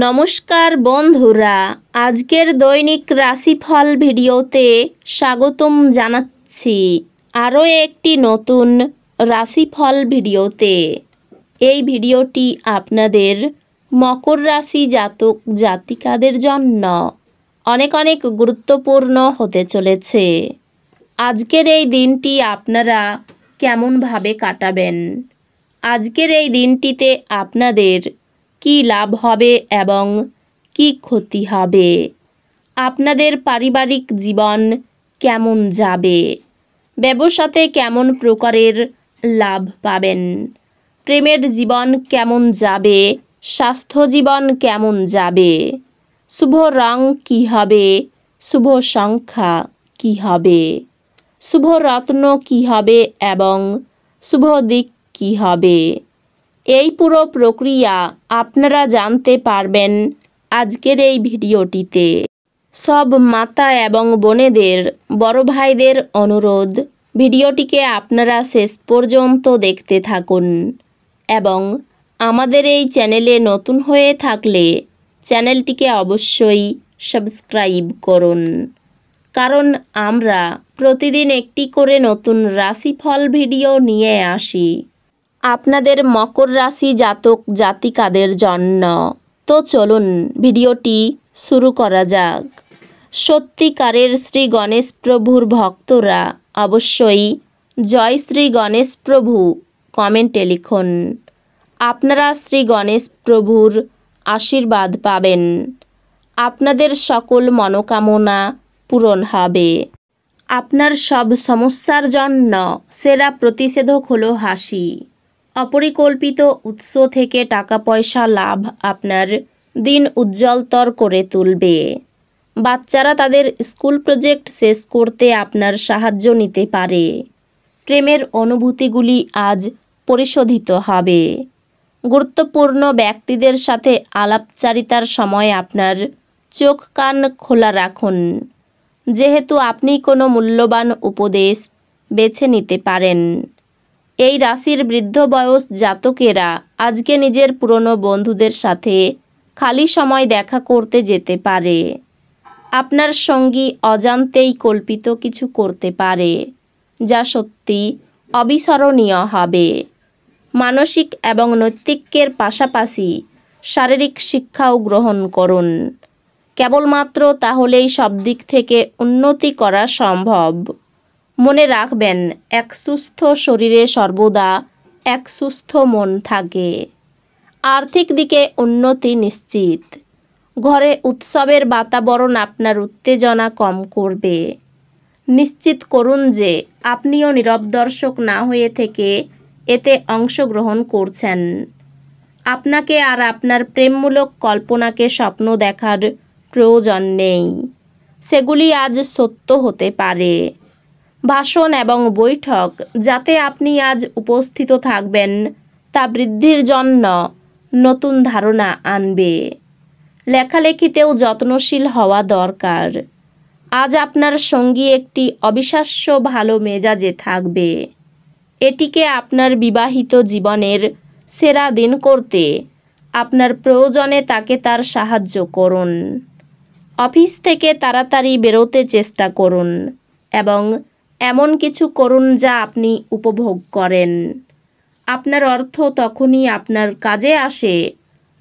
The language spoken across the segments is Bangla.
নমস্কার বন্ধুরা, আজকের দৈনিক রাশিফল ভিডিওতে স্বাগতম জানাচ্ছি আরও একটি নতুন রাশিফল ভিডিওতে। এই ভিডিওটি আপনাদের মকর রাশি জাতক জাতিকাদের জন্য অনেক অনেক গুরুত্বপূর্ণ হতে চলেছে। আজকের এই দিনটি আপনারা কেমনভাবে কাটাবেন, আজকের এই দিনটিতে আপনাদের কি লাভ হবে এবং কি ক্ষতি হবে, আপনাদের পারিবারিক জীবন কেমন যাবে, ব্যবসাতে কেমন প্রকারের লাভ পাবেন, প্রেমের জীবন কেমন যাবে, স্বাস্থ্য জীবন কেমন যাবে, শুভ রং কি হবে, শুভ সংখ্যা কি হবে, শুভ রত্ন কি হবে এবং শুভ দিক কি হবে, এই পুরো প্রক্রিয়া আপনারা জানতে পারবেন আজকের এই ভিডিওটিতে। সব মাতা এবং বোনেদের, বড় ভাইদের অনুরোধ, ভিডিওটিকে আপনারা শেষ পর্যন্ত দেখতে থাকুন এবং আমাদের এই চ্যানেলে নতুন হয়ে থাকলে চ্যানেলটিকে অবশ্যই সাবস্ক্রাইব করুন, কারণ আমরা প্রতিদিন একটি করে নতুন রাশিফল ভিডিও নিয়ে আসি আপনাদের মকর রাশি জাতক জাতিকাদের জন্য। তো চলুন ভিডিওটি শুরু করা যাক। সত্যিকারের শ্রী গণেশ প্রভুর ভক্তরা অবশ্যই জয় শ্রী গণেশ প্রভু কমেন্টে লিখুন। আপনারা শ্রী গণেশ প্রভুর আশীর্বাদ পাবেন, আপনাদের সকল মনোকামনা পূরণ হবে। আপনার সব সমস্যার জন্য সেরা প্রতিষেধক হলো হাসি। অপরিকল্পিত উৎস থেকে টাকা পয়সা লাভ আপনার দিন উজ্জ্বলতর করে তুলবে। বাচ্চারা তাদের স্কুল প্রজেক্ট শেষ করতে আপনার সাহায্য নিতে পারে। প্রেমের অনুভূতিগুলি আজ পরিশোধিত হবে। গুরুত্বপূর্ণ ব্যক্তিদের সাথে আলাপচারিতার সময় আপনার চোখ কান খোলা রাখুন, যেহেতু আপনি কোনো মূল্যবান উপদেশ বেছে নিতে পারেন। এই রাশির বৃদ্ধ বয়স জাতকেরা আজকে নিজের পুরনো বন্ধুদের সাথে খালি সময় দেখা করতে যেতে পারে। আপনার সঙ্গী অজান্তেই কল্পিত কিছু করতে পারে, যা সত্যি অবিস্মরণীয় হবে। মানসিক এবং নৈতিকের পাশাপাশি শারীরিক শিক্ষাও গ্রহণ করুন, কেবলমাত্র তাহলেই সব দিক থেকে উন্নতি করা সম্ভব। মনে রাখবেন, এক সুস্থ শরীরে সর্বদা এক সুস্থ মন থাকে। আর্থিক দিকে উন্নতি নিশ্চিত। ঘরে উৎসবের বাতাবরণ আপনার উত্তেজনা কম করবে। নিশ্চিত করুন যে আপনিও নীরব দর্শক না হয়ে থেকে এতে অংশগ্রহণ করছেন। আপনাকে আর আপনার প্রেমমূলক কল্পনাকে স্বপ্ন দেখার প্রয়োজন নেই, সেগুলি আজ সত্য হতে পারে। ভাষণ এবং বৈঠক যাতে আপনি আজ উপস্থিত থাকবেন, তা বৃদ্ধির জন্য নতুন ধারণা আনবে। লেখালেখিতেও যত্নশীল হওয়া দরকার। আজ আপনার সঙ্গী একটি অবিশ্বাস্য ভালো মেজাজে থাকবে। এটিকে আপনার বিবাহিত জীবনের সেরা দিন করতে আপনার প্রয়োজনে তাকে তার সাহায্য করুন। অফিস থেকে তাড়াতাড়ি বেরোতে চেষ্টা করুন এবং এমন কিছু করুন যা আপনি উপভোগ করেন। আপনার অর্থ তখনই আপনার কাজে আসে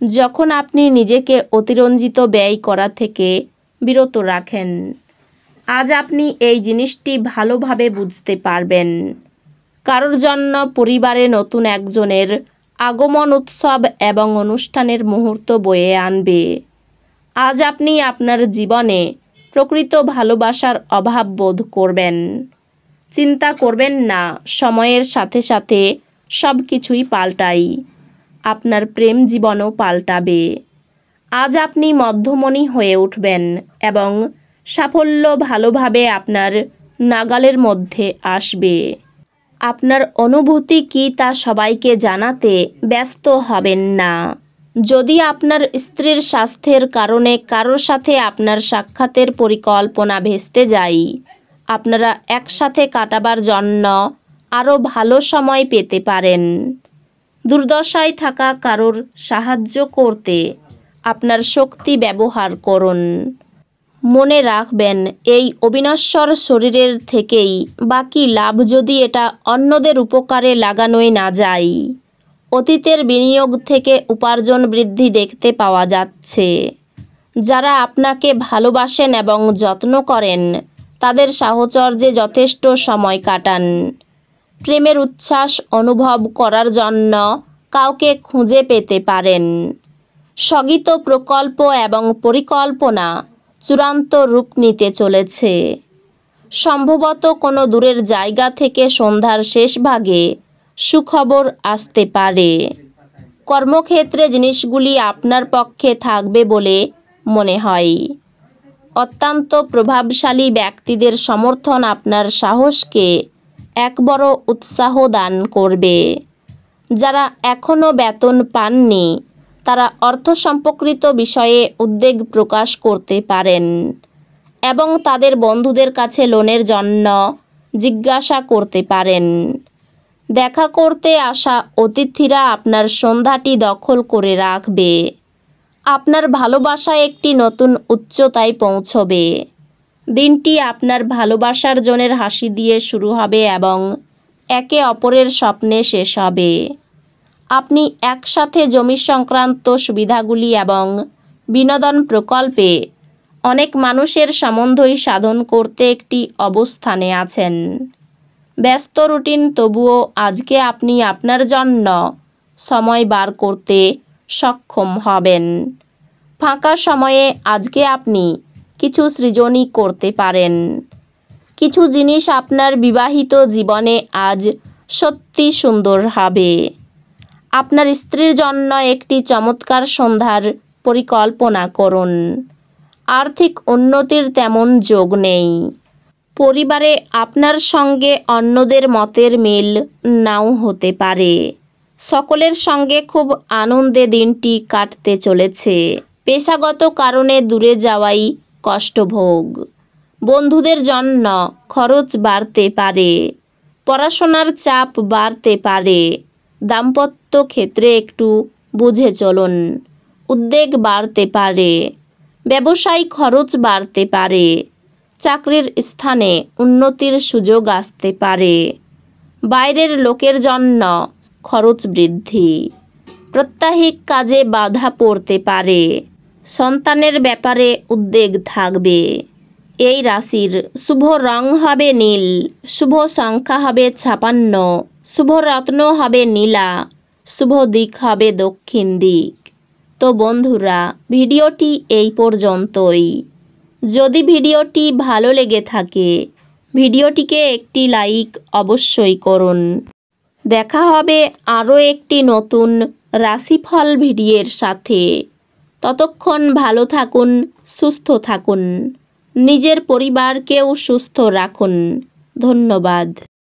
যখন আপনি নিজেকে অতিরঞ্জিত ব্যয় করা থেকে বিরত রাখেন। আজ আপনি এই জিনিসটি ভালোভাবে বুঝতে পারবেন। কারোর জন্য পরিবারে নতুন একজনের আগমন উৎসব এবং অনুষ্ঠানের মুহূর্ত বয়ে আনবে। আজ আপনি আপনার জীবনে প্রকৃত ভালোবাসার অভাব বোধ করবেন। চিন্তা করবেন না, সময়ের সাথে সাথে সব কিছুই পাল্টায়। আপনার প্রেম জীবনও পাল্টাবে। আজ আপনি মধ্যমণি হয়ে উঠবেন এবং সাফল্য ভালোভাবে আপনার নাগালের মধ্যে আসবে। আপনার অনুভূতি কি তা সবাইকে জানাতে ব্যস্ত হবেন না। যদি আপনার স্ত্রীর স্বাস্থ্যের কারণে কারোর সাথে আপনার সাক্ষাতের পরিকল্পনা ভেস্তে যায়, আপনারা একসাথে কাটাবার জন্য আরও ভালো সময় পেতে পারেন। দুর্দশায় থাকা কারোর সাহায্য করতে আপনার শক্তি ব্যবহার করুন। মনে রাখবেন, এই অবিনশ্বর শরীরের থেকেই বাকি লাভ যদি এটা অন্যদের উপকারে লাগানোই না যায়। অতীতের বিনিয়োগ থেকে উপার্জন বৃদ্ধি দেখতে পাওয়া যাচ্ছে। যারা আপনাকে ভালোবাসেন এবং যত্ন করেন তাদের সাহচর্যে যথেষ্ট সময় কাটান। প্রেমের উচ্ছ্বাস অনুভব করার জন্য কাউকে খুঁজে পেতে পারেন। স্থগিত প্রকল্প এবং পরিকল্পনা চূড়ান্ত রূপ নিতে চলেছে। সম্ভবত কোনো দূরের জায়গা থেকে সন্ধ্যার শেষ ভাগে সুখবর আসতে পারে। কর্মক্ষেত্রে জিনিসগুলি আপনার পক্ষে থাকবে বলে মনে হয়। অত্যন্ত প্রভাবশালী ব্যক্তিদের সমর্থন আপনার সাহসকে এক বড় উৎসাহ দান করবে। যারা এখনও বেতন পাননি তারা অর্থ সম্পর্কিত বিষয়ে উদ্বেগ প্রকাশ করতে পারেন এবং তাদের বন্ধুদের কাছে লোনের জন্য জিজ্ঞাসা করতে পারেন। দেখা করতে আসা অতিথিরা আপনার সন্ধ্যাটি দখল করে রাখবে। আপনার ভালোবাসা একটি নতুন উচ্চতায় পৌঁছবে। দিনটি আপনার ভালোবাসার জনের হাসি দিয়ে শুরু হবে এবং একে অপরের স্বপ্নে শেষ হবে। আপনি একসাথে জমি সংক্রান্ত সুবিধাগুলি এবং বিনোদন প্রকল্পে অনেক মানুষের সম্বন্ধই সাধন করতে একটি অবস্থানে আছেন। ব্যস্ত রুটিন তবুও আজকে আপনি আপনার জন্য সময় বার করতে সক্ষম হবেন। ফাঁকা সময়ে আজকে আপনি কিছু সৃজনই করতে পারেন। কিছু জিনিস আপনার বিবাহিত জীবনে আজ সত্যি সুন্দর হবে। আপনার স্ত্রীর জন্য একটি চমৎকার সন্ধ্যার পরিকল্পনা করুন। আর্থিক উন্নতির তেমন যোগ নেই। পরিবারে আপনার সঙ্গে অন্যদের মতের মিল নাও হতে পারে। সকলের সঙ্গে খুব আনন্দে দিনটি কাটতে চলেছে। পেশাগত কারণে দূরে যাওয়াই কষ্টভোগ। বন্ধুদের জন্য খরচ বাড়তে পারে। পড়াশোনার চাপ বাড়তে পারে। দাম্পত্য ক্ষেত্রে একটু বুঝে চলুন। উদ্বেগ বাড়তে পারে। ব্যবসায়িক খরচ বাড়তে পারে। চাকরির স্থানে উন্নতির সুযোগ আসতে পারে। বাইরের লোকের জন্য খরচ বৃদ্ধি। প্রত্যাহিক কাজে বাধা পড়তে পারে। সন্তানের ব্যাপারে উদ্বেগ থাকবে। এই রাশির শুভ রং হবে নীল, শুভ সংখ্যা হবে 56, শুভ রত্ন হবে নীলা, শুভ দিক হবে দক্ষিণ দিক। তো বন্ধুরা, ভিডিওটি এই পর্যন্তই। যদি ভিডিওটি ভালো লেগে থাকে ভিডিওটিকে একটি লাইক অবশ্যই করুন। দেখা হবে আরও একটি নতুন রাশিফল ভিডিওর সাথে। ততক্ষণ ভালো থাকুন, সুস্থ থাকুন, নিজের পরিবারকেও সুস্থ রাখুন। ধন্যবাদ।